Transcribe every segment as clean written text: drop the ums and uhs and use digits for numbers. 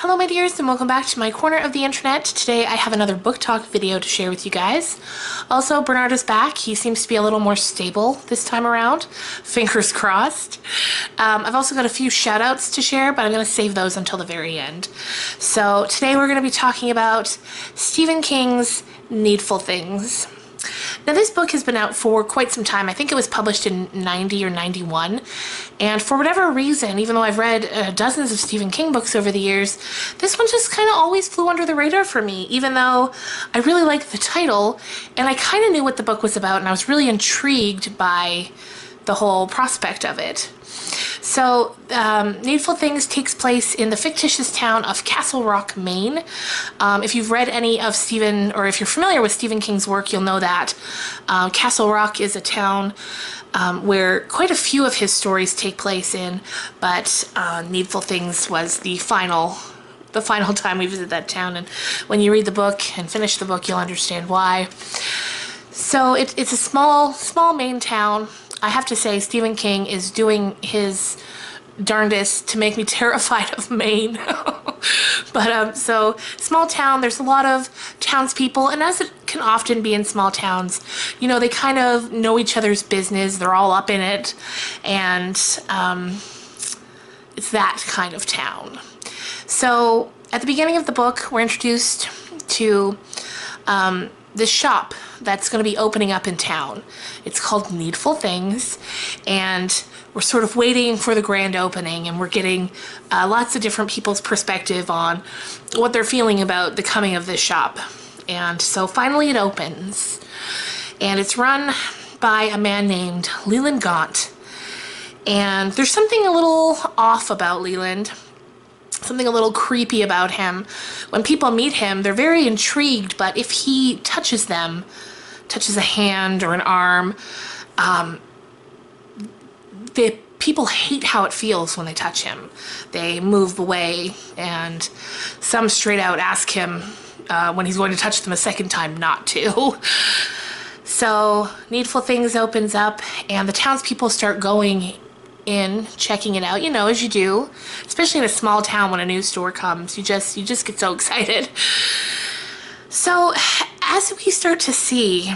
Hello my dears, and welcome back to my corner of the internet. Today I have another book talk video to share with you guys. Also, Bernard is back. He seems to be a little more stable this time around. Fingers crossed. I've also got a few shout outs to share, but I'm going to save those until the very end. So today we're going to be talking about Stephen King's Needful Things. Now this book has been out for quite some time. I think it was published in 90 or 91. And for whatever reason, even though I've read dozens of Stephen King books over the years, this one just kind of always flew under the radar for me, even though I really liked the title and I kind of knew what the book was about and I was really intrigued by the whole prospect of it. So, Needful Things takes place in the fictitious town of Castle Rock, Maine. If you've read any of Stephen, or if you're familiar with Stephen King's work, you'll know that Castle Rock is a town where quite a few of his stories take place in, but Needful Things was the final time we visited that town, and when you read the book and finish the book, you'll understand why. So it's a small Maine town. I have to say, Stephen King is doing his darndest to make me terrified of Maine. But, so, small town, there's a lot of townspeople, and as it can often be in small towns, you know, they kind of know each other's business, they're all up in it, and it's that kind of town. So, at the beginning of the book, we're introduced to this shop that's going to be opening up in town. It's called Needful Things, and we're sort of waiting for the grand opening, and we're getting lots of different people's perspective on what they're feeling about the coming of this shop. And so finally it opens, and it's run by a man named Leland Gaunt, and there's something a little off about Leland. Something a little creepy about him. When people meet him, they're very intrigued, but if he touches a hand or an arm, the people hate how it feels when they touch him. They move away, and some straight out ask him when he's going to touch them a second time not to. So Needful Things opens up, and the townspeople start going in, checking it out, you know, as you do, especially in a small town when a new store comes. You just get so excited. So as we start to see,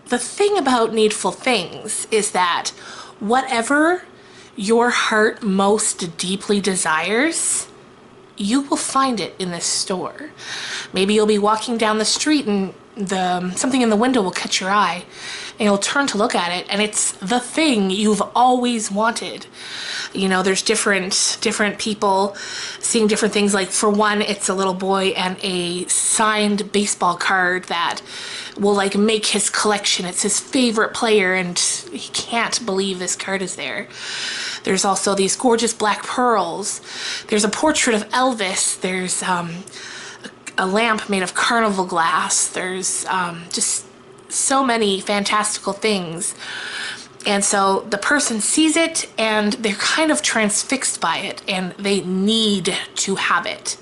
the thing about Needful Things is that whatever your heart most deeply desires, you will find it in this store. Maybe you'll be walking down the street and something in the window will catch your eye, and you'll turn to look at it, and it's the thing you've always wanted. You know, there's different people seeing different things. Like, for one, it's a little boy and a signed baseball card that will, like, make his collection. It's his favorite player, and he can't believe this card is there. There's also these gorgeous black pearls. There's a portrait of Elvis. There's a lamp made of carnival glass. There's just so many fantastical things. And so the person sees it and they're kind of transfixed by it and they need to have it.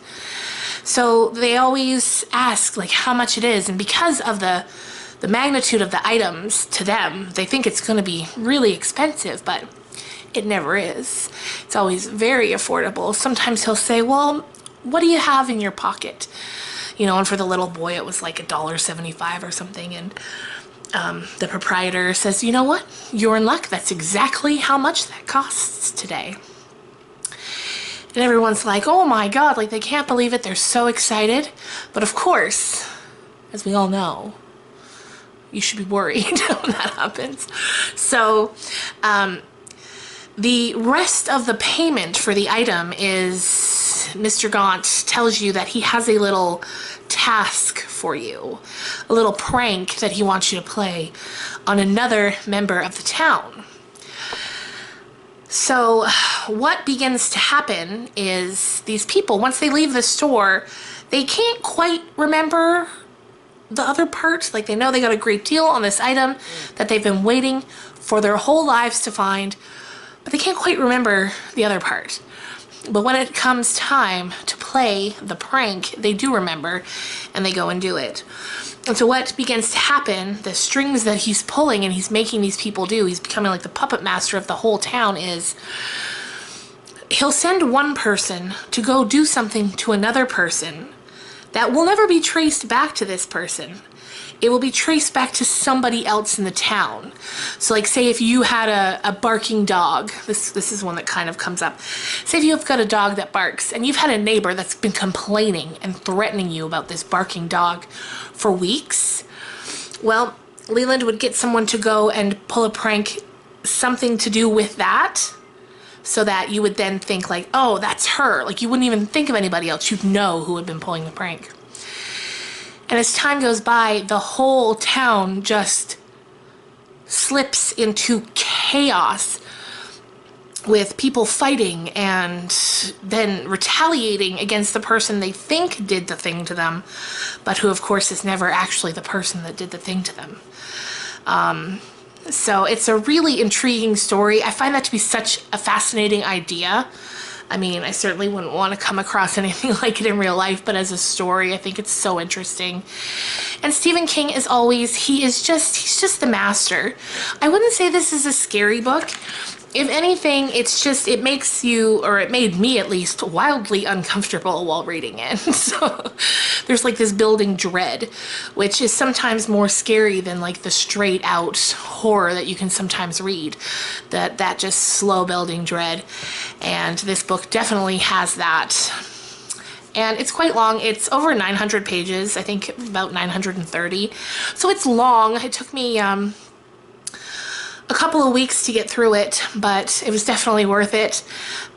So they always ask, like, how much it is, and because of the magnitude of the items to them, they think it's going to be really expensive, but it never is. It's always very affordable. Sometimes he'll say, well, what do you have in your pocket? You know, and for the little boy it was like $1.75 or something, and the proprietor says, you know what, you're in luck, that's exactly how much that costs today. And everyone's like, oh my god, like, they can't believe it, they're so excited. But of course, as we all know, you should be worried when that happens. So the rest of the payment for the item is Mr. Gaunt tells you that he has a little task for you, a little prank that he wants you to play on another member of the town. So what begins to happen is these people, once they leave the store, they can't quite remember the other part. Like, they know they got a great deal on this item that they've been waiting for their whole lives to find, but they can't quite remember the other part. But when it comes time to play the prank, they do remember, and they go and do it. And so what begins to happen, the strings that he's pulling and he's making these people do, he's becoming like the puppet master of the whole town, is he'll send one person to go do something to another person that will never be traced back to this person. It will be traced back to somebody else in the town. So like, say if you had a barking dog, this is one that kind of comes up. Say if you've got a dog that barks and you've had a neighbor that's been complaining and threatening you about this barking dog for weeks. Well, Leland would get someone to go and pull a prank, something to do with that, so that you would then think like, oh, that's her. Like, you wouldn't even think of anybody else. You'd know who had been pulling the prank. And as time goes by, the whole town just slips into chaos with people fighting and then retaliating against the person they think did the thing to them, but who of course is never actually the person that did the thing to them. So it's a really intriguing story. I find that to be such a fascinating idea. I mean, I certainly wouldn't want to come across anything like it in real life, but as a story, I think it's so interesting. And Stephen King, as always, he's just the master. I wouldn't say this is a scary book. If anything, it makes you, or it made me at least, wildly uncomfortable while reading it. So there's like this building dread, which is sometimes more scary than like the straight out horror that you can sometimes read. That just slow building dread. And this book definitely has that. And it's quite long. It's over 900 pages, I think about 930. So it's long. It took me a couple of weeks to get through it, but it was definitely worth it.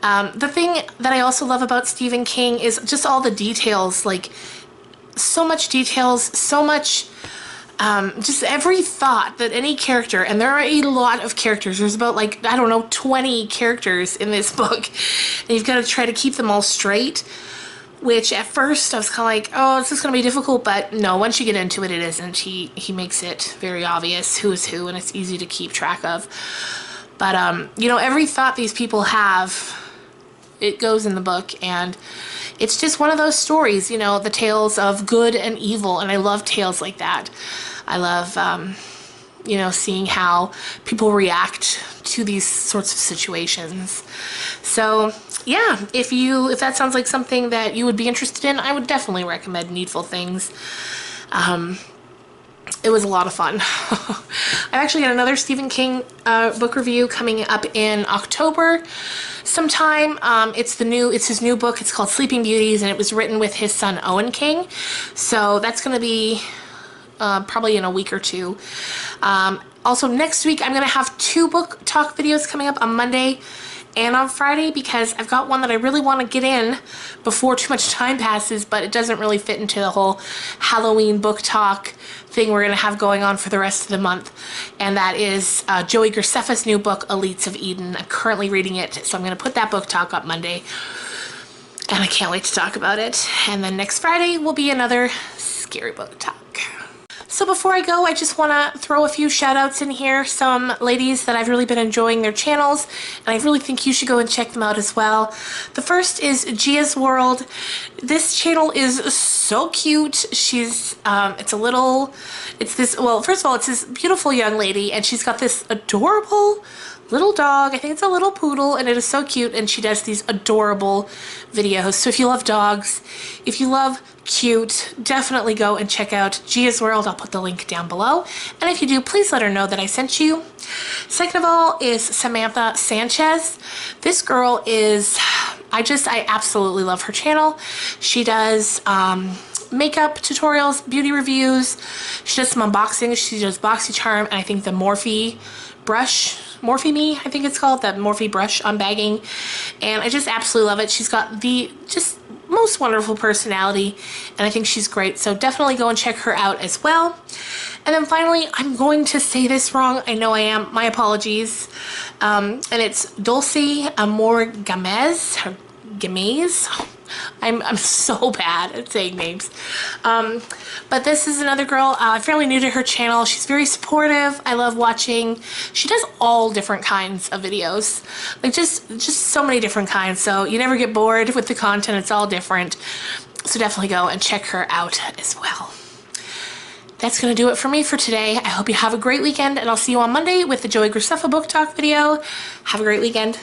The thing that I also love about Stephen King is just all the details, like so much details, so much, just every thought that any character, and there are a lot of characters, there's about like, I don't know, 20 characters in this book, and you've got to try to keep them all straight, which at first I was kind of like, oh, this is going to be difficult, but no, once you get into it, it isn't. He makes it very obvious who is who, and it's easy to keep track of. But, you know, every thought these people have, it goes in the book, and it's just one of those stories, you know, the tales of good and evil, and I love tales like that. I love, you know, seeing how people react to these sorts of situations. So yeah, if that sounds like something that you would be interested in, I would definitely recommend Needful Things. It was a lot of fun. I've actually got another Stephen King book review coming up in October sometime. It's his new book. It's called Sleeping Beauties, and it was written with his son Owen King. So that's going to be probably in a week or two. Also next week I'm going to have 2 book talk videos coming up on Monday and on Friday, because I've got one that I really want to get in before too much time passes, but it doesn't really fit into the whole Halloween book talk thing we're going to have going on for the rest of the month. And that is Joey Graceffa's new book, Elites of Eden. I'm currently reading it, so I'm going to put that book talk up Monday. And I can't wait to talk about it. And then next Friday will be another scary book talk. So before I go, I just want to throw a few shout outs in here. Some ladies that I've really been enjoying their channels, and I really think you should go and check them out as well. The first is Gia's World. This channel is so cute. She's, well, first of all, it's this beautiful young lady, and she's got this adorable little dog. I think it's a little poodle, and it is so cute, and she does these adorable videos. So if you love dogs, if you love cute, definitely go and check out Gia's World. I'll put the link down below, and if you do, please let her know that I sent you. Second of all is Samantha Sanchez. This girl is, I absolutely love her channel. She does makeup tutorials, beauty reviews. She does some unboxings. She does BoxyCharm, and I think the Morphe Me, I think it's called, that Morphe brush unbagging, and I just absolutely love it. She's got the just most wonderful personality, and I think she's great, so definitely go and check her out as well. And then finally, I'm going to say this wrong, I know I am, my apologies, and it's Dulce Amor Gamez, or Gamez. I'm so bad at saying names. But this is another girl, fairly new to her channel. She's very supportive. I love watching. She does all different kinds of videos. Like just so many different kinds. So you never get bored with the content. It's all different. So definitely go and check her out as well. That's going to do it for me for today. I hope you have a great weekend, and I'll see you on Monday with the Joey Graceffa book talk video. Have a great weekend.